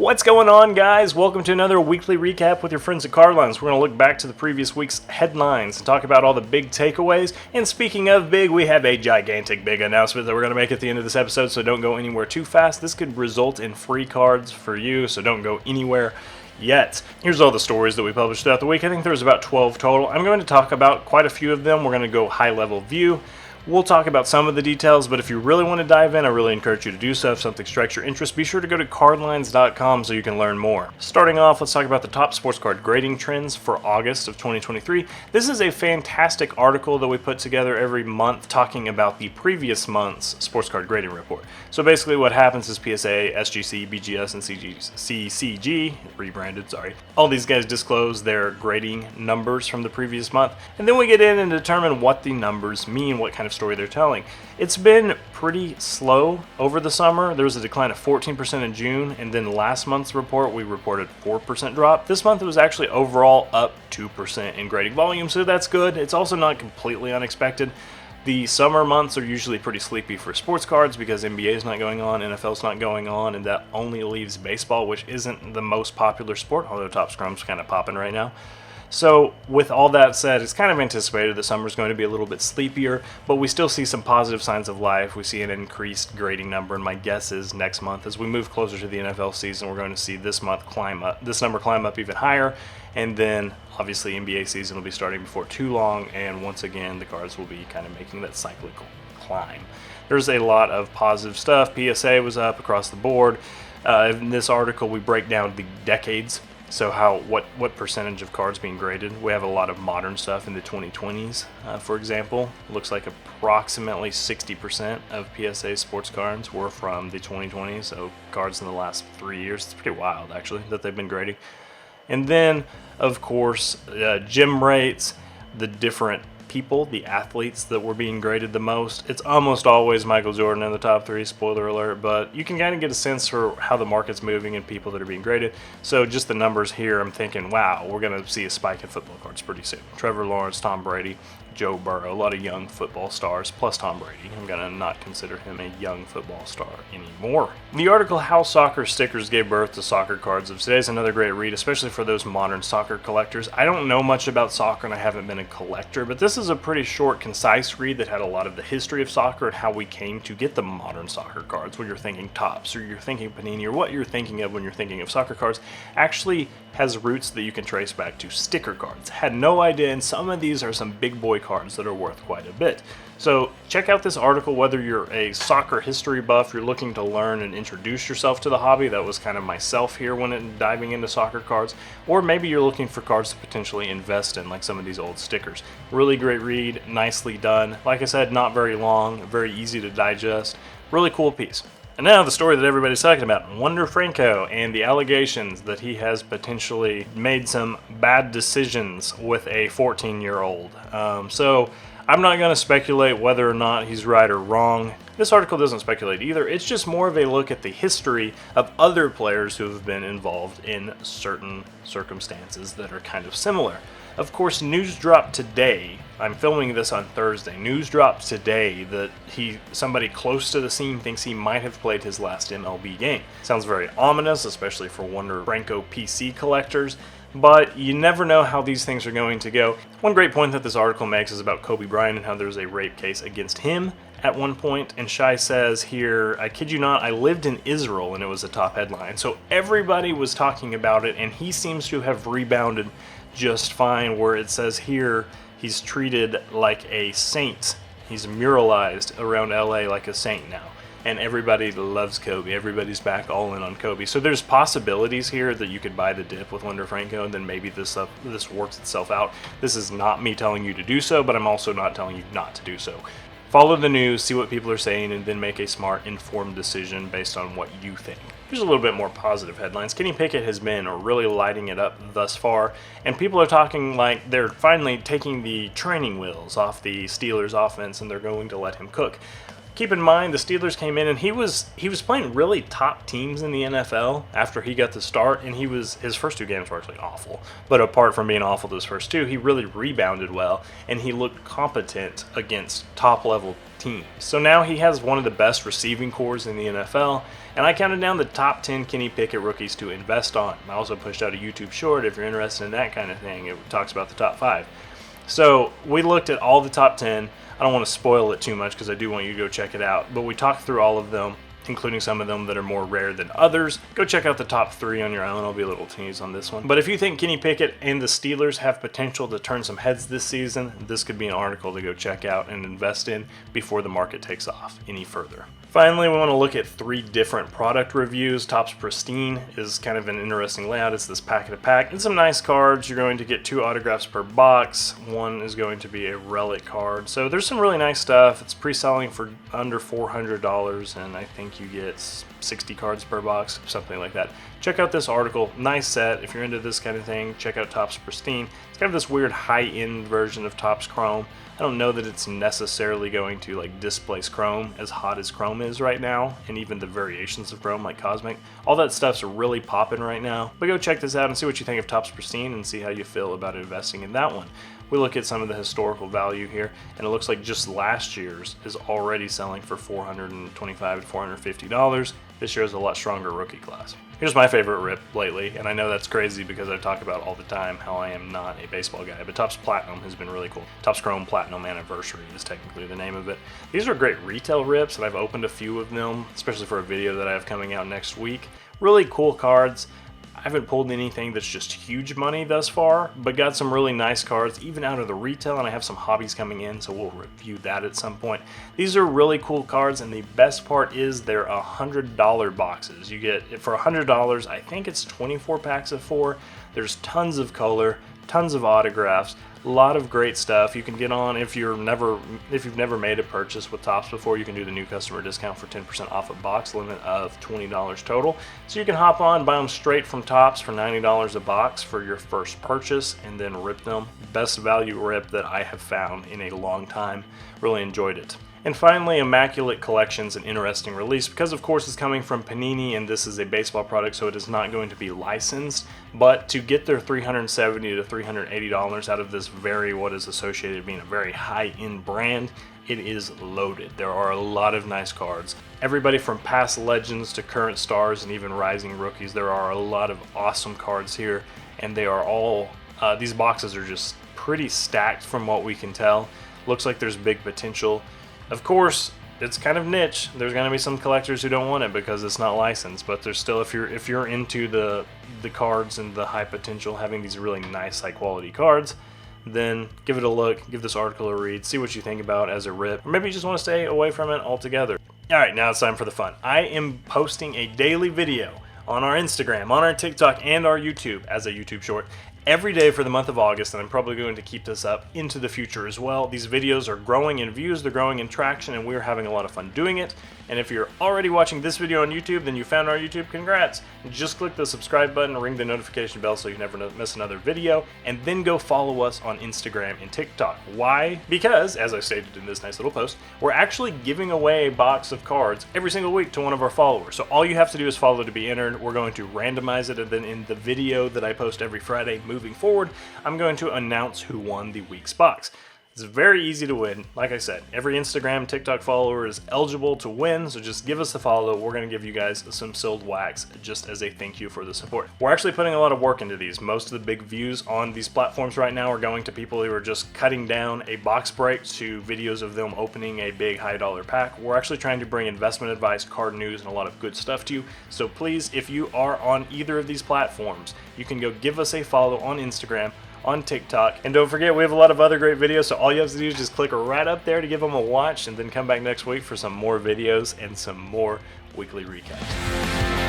What's going on, guys? Welcome to another weekly recap with your friends at CardLines. We're going to look back to the previous week's headlines and talk about all the big takeaways. And speaking of big, we have a gigantic big announcement that we're going to make at the end of this episode, so don't go anywhere too fast. This could result in free cards for you, so don't go anywhere yet. Here's all the stories that we published throughout the week. I think there's about 12 total. I'm going to talk about quite a few of them. We're going to go high-level view. We'll talk about some of the details, but if you really want to dive in, I really encourage you to do so. If something strikes your interest, be sure to go to cardlines.com so you can learn more. Starting off, let's talk about the top sports card grading trends for August of 2023. This is a fantastic article that we put together every month talking about the previous month's sports card grading report. So basically what happens is PSA, SGC, BGS, and CCG, rebranded, all these guys disclose their grading numbers from the previous month, and then we get in and determine what the numbers mean, what kind of story they're telling. It's been pretty slow over the summer. There was a decline of 14% in June, and then last month's report we reported 4% drop. This month it was actually overall up 2% in grading volume, so that's good. It's also not completely unexpected. The summer months are usually pretty sleepy for sports cards because NBA is not going on, NFL's not going on, and that only leaves baseball, which isn't the most popular sport, although Top Scrum's kind of popping right now. So with all that said, it's kind of anticipated that summer is going to be a little bit sleepier, but we still see some positive signs of life. We see an increased grading number, and my guess is next month, as we move closer to the NFL season, we're going to see this number climb up even higher, and then obviously NBA season will be starting before too long, and once again the cards will be kind of making that cyclical climb. There's a lot of positive stuff. PSA was up across the board. In this article we break down the decades. So what percentage of cards being graded. We have a lot of modern stuff in the 2020s, for example. It looks like approximately 60% of PSA sports cards were from the 2020s, so cards in the last 3 years. It's pretty wild, actually, that they've been grading. And then, of course, gem rates, the different people, the athletes that were being graded the most. It's almost always Michael Jordan in the top three, spoiler alert, but you can kind of get a sense for how the market's moving and people that are being graded. So just the numbers here, I'm thinking, wow, we're going to see a spike in football cards pretty soon. Trevor Lawrence, Tom Brady, Joe Burrow, a lot of young football stars, plus Tom Brady. I'm going to not consider him a young football star anymore. The article, How Soccer Stickers Gave Birth to Soccer Cards of Today, is another great read, especially for those modern soccer collectors. I don't know much about soccer and I haven't been a collector, but this is a pretty short, concise read that had a lot of the history of soccer and how we came to get the modern soccer cards. When you're thinking Topps or you're thinking Panini or what you're thinking of when you're thinking of soccer cards actually has roots that you can trace back to sticker cards. Had no idea, and some of these are some big boy cards that are worth quite a bit. So check out this article whether you're a soccer history buff, you're looking to learn and introduce yourself to the hobby. That was kind of myself here when diving into soccer cards. Or maybe you're looking for cards to potentially invest in, like some of these old stickers. Really great read, nicely done. Like I said, not very long, very easy to digest. Really cool piece. And now the story that everybody's talking about, Wander Franco and the allegations that he has potentially made some bad decisions with a 14-year-old. So I'm not going to speculate whether or not he's right or wrong. This article doesn't speculate either. It's just more of a look at the history of other players who have been involved in certain circumstances that are kind of similar. Of course, news dropped today. I'm filming this on Thursday. News dropped today that somebody close to the scene thinks he might have played his last MLB game. Sounds very ominous, especially for Wander Franco PC collectors, but you never know how these things are going to go. One great point that this article makes is about Kobe Bryant and how there's a rape case against him at one point, and Shai says here, I kid you not, I lived in Israel, and it was a top headline. So everybody was talking about it, and he seems to have rebounded just fine, where it says here he's treated like a saint. He's muralized around LA like a saint now. And everybody loves Kobe. Everybody's back all in on Kobe. So there's possibilities here that you could buy the dip with Wander Franco, and then maybe this works itself out. This is not me telling you to do so, but I'm also not telling you not to do so. Follow the news, see what people are saying, and then make a smart, informed decision based on what you think. Here's a little bit more positive headlines. Kenny Pickett has been really lighting it up thus far, and people are talking like they're finally taking the training wheels off the Steelers' offense and they're going to let him cook. Keep in mind, the Steelers came in and he was playing really top teams in the NFL after he got the start, and his first two games were actually awful. But apart from being awful those first two, he really rebounded well, and he looked competent against top-level teams. So now he has one of the best receiving corps in the NFL, and I counted down the top 10 Kenny Pickett rookies to invest on. I also pushed out a YouTube short if you're interested in that kind of thing. It talks about the top 5. So we looked at all the top 10. I don't want to spoil it too much because I do want you to go check it out, but we talked through all of them, including some of them that are more rare than others. Go check out the top 3 on your own. I'll be a little tease on this one. But if you think Kenny Pickett and the Steelers have potential to turn some heads this season, this could be an article to go check out and invest in before the market takes off any further. Finally, we want to look at 3 different product reviews. Topps Pristine is kind of an interesting layout. It's this pack and some nice cards. You're going to get 2 autographs per box. One is going to be a relic card. So there's some really nice stuff. It's pre-selling for under $400, and I think you get 60 cards per box, something like that. Check out this article. Nice set. If you're into this kind of thing, check out Topps Pristine. It's kind of this weird high-end version of Topps Chrome. I don't know that it's necessarily going to like displace Chrome, as hot as Chrome is right now, and even the variations of Chrome like Cosmic. All that stuff's really popping right now. But go check this out and see what you think of Topps Pristine and see how you feel about investing in that one. We look at some of the historical value here, and it looks like just last year's is already selling for $425 to $450. This year is a lot stronger rookie class. Here's my favorite rip lately, and I know that's crazy because I talk about all the time how I am not a baseball guy, but Topps Platinum has been really cool. Topps Chrome Platinum Anniversary is technically the name of it. These are great retail rips, and I've opened a few of them, especially for a video that I have coming out next week. Really cool cards. I haven't pulled anything that's just huge money thus far, but got some really nice cards, even out of the retail, and I have some hobbies coming in, so we'll review that at some point. These are really cool cards, and the best part is they're $100 boxes. You get, for $100, I think it's 24 packs of 4. There's tons of color, tons of autographs, a lot of great stuff. You can get on if you've never made a purchase with Topps before. You can do the new customer discount for 10% off a box, limit of $20 total. So you can hop on, buy them straight from Topps for $90 a box for your first purchase, and then rip them. Best value rip that I have found in a long time. Really enjoyed it. And finally, Immaculate Collection's an interesting release because, of course, it's coming from Panini, and this is a baseball product, so it is not going to be licensed. But to get their $370 to $380 out of this what is associated with being a very high-end brand, it is loaded. There are a lot of nice cards. Everybody from past legends to current stars and even rising rookies. There are a lot of awesome cards here, and they are all, these boxes are just pretty stacked from what we can tell. Looks like there's big potential. Of course, it's kind of niche. There's going to be some collectors who don't want it because it's not licensed, but there's still, if you're into the cards and the high potential, having these really nice high quality cards, then give it a look, give this article a read, see what you think about as a rip, or maybe you just want to stay away from it altogether. Alright, now it's time for the fun. I am posting a daily video on our Instagram, on our TikTok, and our YouTube as a YouTube short every day for the month of August, and I'm probably going to keep this up into the future as well. These videos are growing in views, they're growing in traction, and we're having a lot of fun doing it. And if you're already watching this video on YouTube, then you found our YouTube, congrats! Just click the subscribe button, ring the notification bell so you never miss another video, and then go follow us on Instagram and TikTok. Why? Because, as I stated in this nice little post, we're actually giving away a box of cards every single week to one of our followers. So all you have to do is follow to be entered. We're going to randomize it, and then in the video that I post every Friday moving forward, I'm going to announce who won the week's box. It's very easy to win. Like I said, every Instagram, TikTok follower is eligible to win, so just give us a follow. We're going to give you guys some sealed wax just as a thank you for the support. We're actually putting a lot of work into these. Most of the big views on these platforms right now are going to people who are just cutting down a box break to videos of them opening a big high dollar pack. We're actually trying to bring investment advice, card news, and a lot of good stuff to you. So please, if you are on either of these platforms, you can go give us a follow on Instagram, on TikTok, and don't forget we have a lot of other great videos, so all you have to do is just click right up there to give them a watch, and then come back next week for some more videos and some more weekly recaps.